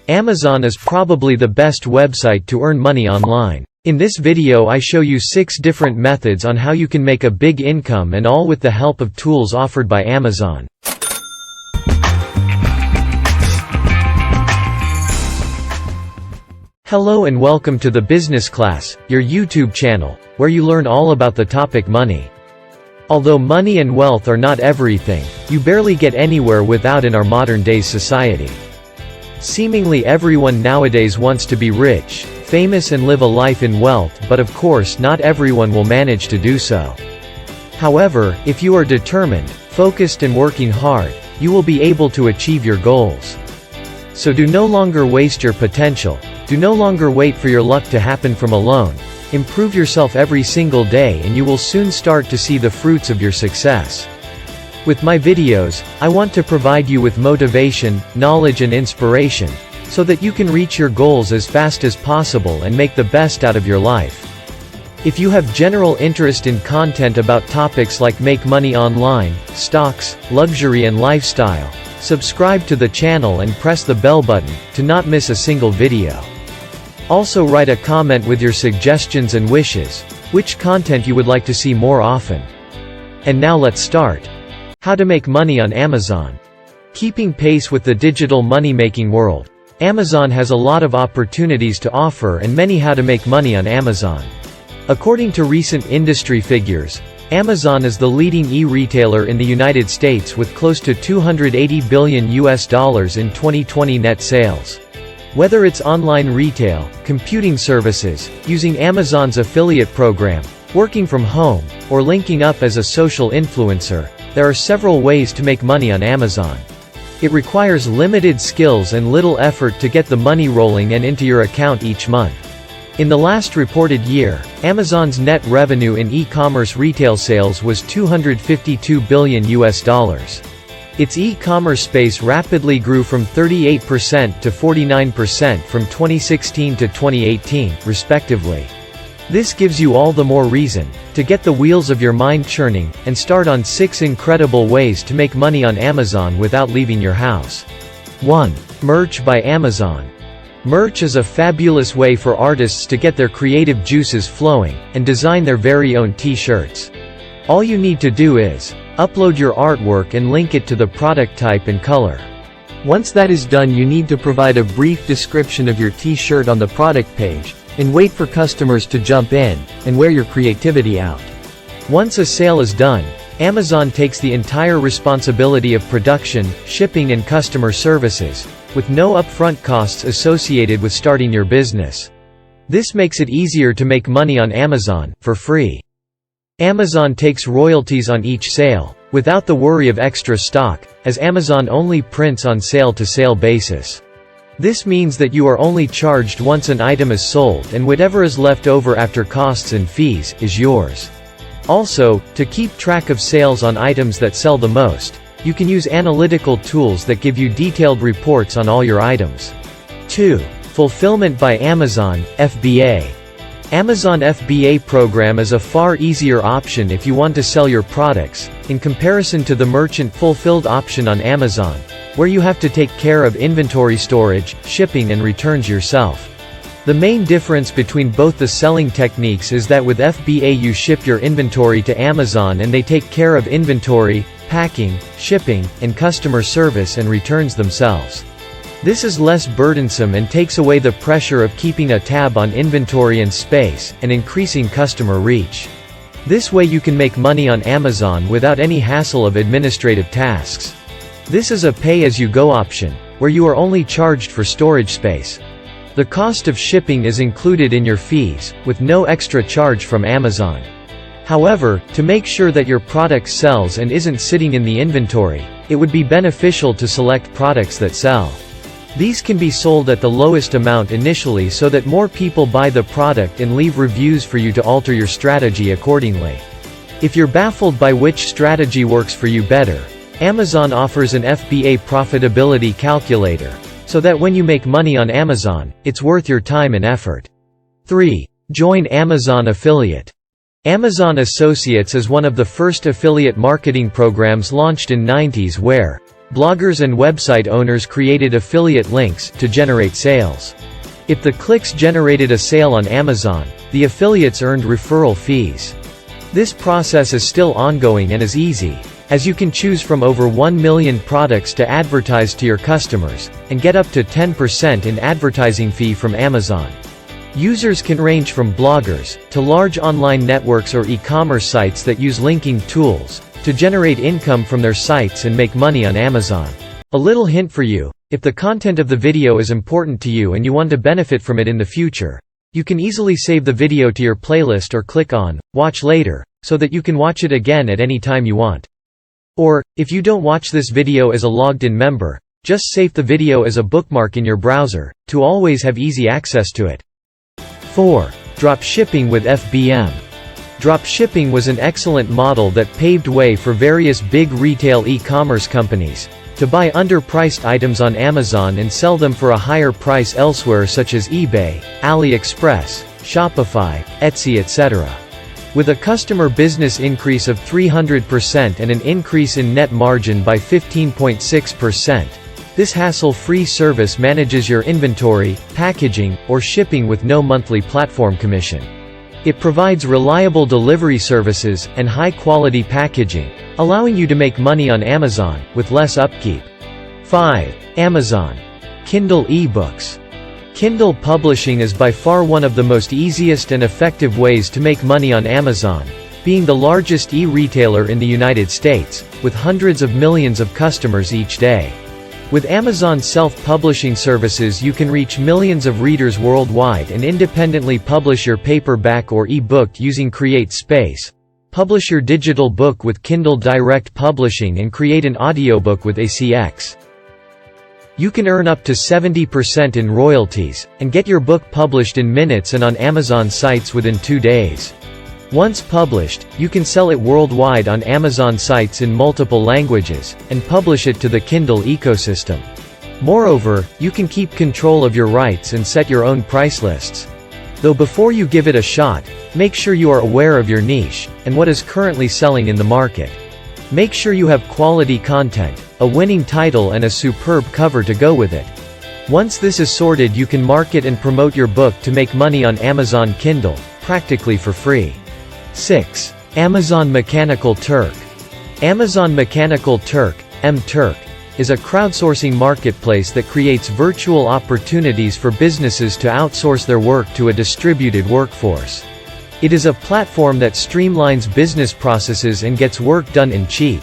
Amazon is probably the best website to earn money online. In this video I show you 6 different methods on how you can make a big income, and all with the help of tools offered by Amazon. Hello and welcome to the Business Class, your YouTube channel, where you learn all about the topic money. Although money and wealth are not everything, you barely get anywhere without in our modern day society. Seemingly everyone nowadays wants to be rich, famous and live a life in wealth, but of course not everyone will manage to do so. However, if you are determined, focused and working hard, you will be able to achieve your goals. So do no longer waste your potential. Do no longer wait for your luck to happen from alone. Improve yourself every single day and you will soon start to see the fruits of your success. With my videos, I want to provide you with motivation, knowledge and inspiration, so that you can reach your goals as fast as possible and make the best out of your life. If you have general interest in content about topics like make money online, stocks, luxury and lifestyle, subscribe to the channel and press the bell button, to not miss a single video. Also write a comment with your suggestions and wishes, which content you would like to see more often. And now let's start. How to make money on Amazon. Keeping pace with the digital money-making world, Amazon has a lot of opportunities to offer and many how to make money on Amazon. According to recent industry figures, Amazon is the leading e-retailer in the United States with close to $280 billion in 2020 net sales. Whether it's online retail, computing services, using Amazon's affiliate program, working from home, or linking up as a social influencer, there are several ways to make money on Amazon. It requires limited skills and little effort to get the money rolling and into your account each month. In the last reported year, Amazon's net revenue in e-commerce retail sales was $252 billion. Its e-commerce space rapidly grew from 38% to 49% from 2016 to 2018, respectively. This gives you all the more reason to get the wheels of your mind churning, and start on 6 incredible ways to make money on Amazon without leaving your house. 1. Merch by Amazon. Merch is a fabulous way for artists to get their creative juices flowing, and design their very own t-shirts. All you need to do is upload your artwork and link it to the product type and color. Once that is done, you need to provide a brief description of your t-shirt on the product page, and wait for customers to jump in and wear your creativity out. Once a sale is done, Amazon takes the entire responsibility of production, shipping and customer services, with no upfront costs associated with starting your business. This makes it easier to make money on Amazon, for free. Amazon takes royalties on each sale, without the worry of extra stock, as Amazon only prints on sale-to-sale basis. This means that you are only charged once an item is sold, and whatever is left over after costs and fees, is yours. Also, to keep track of sales on items that sell the most, you can use analytical tools that give you detailed reports on all your items. 2. Fulfillment by Amazon, FBA. Amazon FBA program is a far easier option if you want to sell your products, in comparison to the merchant fulfilled option on Amazon, where you have to take care of inventory storage, shipping and returns yourself. The main difference between both the selling techniques is that with FBA you ship your inventory to Amazon and they take care of inventory, packing, shipping, and customer service and returns themselves. This is less burdensome and takes away the pressure of keeping a tab on inventory and space, and increasing customer reach. This way you can make money on Amazon without any hassle of administrative tasks. This is a pay-as-you-go option, where you are only charged for storage space. The cost of shipping is included in your fees, with no extra charge from Amazon. However, to make sure that your product sells and isn't sitting in the inventory, it would be beneficial to select products that sell. These can be sold at the lowest amount initially so that more people buy the product and leave reviews for you to alter your strategy accordingly. If you're baffled by which strategy works for you better, Amazon offers an FBA profitability calculator, so that when you make money on Amazon, it's worth your time and effort. 3. Join Amazon Affiliate. Amazon Associates is one of the first affiliate marketing programs launched in 90s where bloggers and website owners created affiliate links to generate sales. If the clicks generated a sale on Amazon, the affiliates earned referral fees. This process is still ongoing and is easy, as you can choose from over 1 million products to advertise to your customers, and get up to 10% in advertising fee from Amazon. Users can range from bloggers, to large online networks or e-commerce sites that use linking tools, to generate income from their sites and make money on Amazon. A little hint for you: if the content of the video is important to you and you want to benefit from it in the future, you can easily save the video to your playlist or click on Watch Later, so that you can watch it again at any time you want. Or, if you don't watch this video as a logged-in member, just save the video as a bookmark in your browser, to always have easy access to it. 4. Dropshipping with FBM. Dropshipping was an excellent model that paved way for various big retail e-commerce companies to buy underpriced items on Amazon and sell them for a higher price elsewhere, such as eBay, AliExpress, Shopify, Etsy, etc. With a customer business increase of 300% and an increase in net margin by 15.6%, this hassle-free service manages your inventory, packaging, or shipping with no monthly platform commission. It provides reliable delivery services and high-quality packaging, allowing you to make money on Amazon, with less upkeep. 5. Amazon Kindle eBooks. Kindle publishing is by far one of the most easiest and effective ways to make money on Amazon, being the largest e-retailer in the United States, with hundreds of millions of customers each day. With Amazon's self-publishing services, you can reach millions of readers worldwide and independently publish your paperback or e-book using CreateSpace. Publish your digital book with Kindle Direct Publishing and create an audiobook with ACX. You can earn up to 70% in royalties, and get your book published in minutes and on Amazon sites within 2 days. Once published, you can sell it worldwide on Amazon sites in multiple languages, and publish it to the Kindle ecosystem. Moreover, you can keep control of your rights and set your own price lists. Though before you give it a shot, make sure you are aware of your niche, and what is currently selling in the market. Make sure you have quality content, a winning title and a superb cover to go with it. Once this is sorted, you can market and promote your book to make money on Amazon Kindle, practically for free. 6. Amazon Mechanical Turk. Amazon Mechanical Turk, M-Turk, is a crowdsourcing marketplace that creates virtual opportunities for businesses to outsource their work to a distributed workforce. It is a platform that streamlines business processes and gets work done in cheap.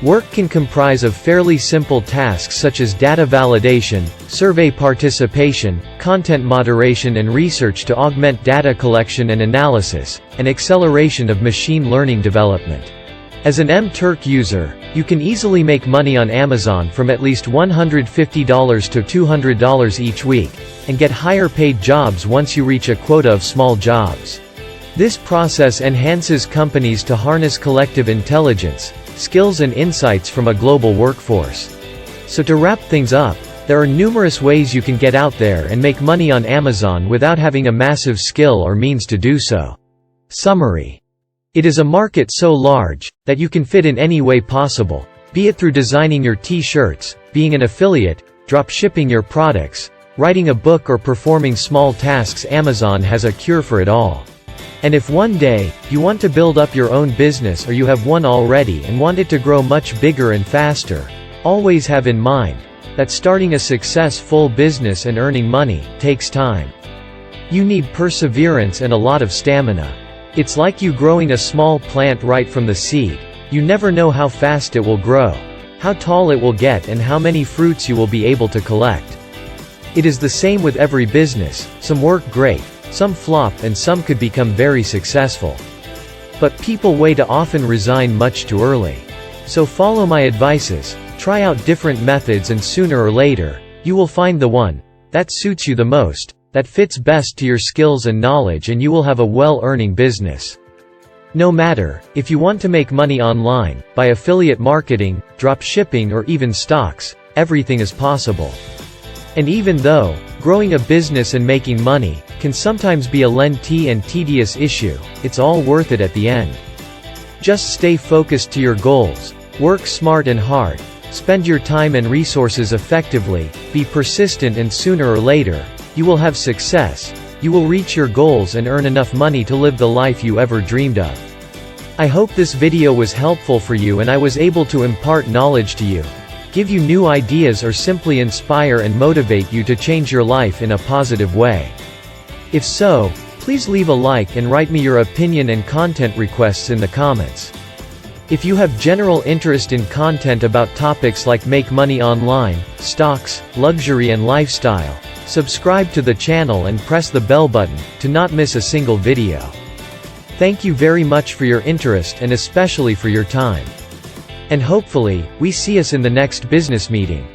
Work can comprise of fairly simple tasks such as data validation, survey participation, content moderation and research to augment data collection and analysis, and acceleration of machine learning development. As an M-Turk user, you can easily make money on Amazon from at least $150 to $200 each week, and get higher paid jobs once you reach a quota of small jobs. This process enhances companies to harness collective intelligence, skills and insights from a global workforce. So to wrap things up, there are numerous ways you can get out there and make money on Amazon without having a massive skill or means to do so. Summary. It is a market so large that you can fit in any way possible, be it through designing your t-shirts, being an affiliate, drop shipping your products, writing a book or performing small tasks. Amazon has a cure for it all. And if one day, you want to build up your own business or you have one already and want it to grow much bigger and faster, always have in mind that starting a successful business and earning money takes time. You need perseverance and a lot of stamina. It's like you growing a small plant right from the seed. You never know how fast it will grow, how tall it will get, and how many fruits you will be able to collect. It is the same with every business. Some work great, some flop, and some could become very successful. But people way too often resign much too early. So follow my advices, try out different methods, and sooner or later, you will find the one that suits you the most, that fits best to your skills and knowledge, and you will have a well-earning business. No matter if you want to make money online, by affiliate marketing, drop shipping, or even stocks, everything is possible. And even though growing a business and making money can sometimes be a lengthy and tedious issue, it's all worth it at the end. Just stay focused to your goals, work smart and hard, Spend your time and resources effectively, be persistent, and sooner or later, you will have success. You will reach your goals and earn enough money to live the life you ever dreamed of. I hope this video was helpful for you and I was able to impart knowledge to you, give you new ideas, or simply inspire and motivate you to change your life in a positive way. If so, please leave a like and write me your opinion and content requests in the comments. If you have general interest in content about topics like make money online, stocks, luxury and lifestyle, subscribe to the channel and press the bell button, to not miss a single video. Thank you very much for your interest and especially for your time. And hopefully, we see us in the next business meeting.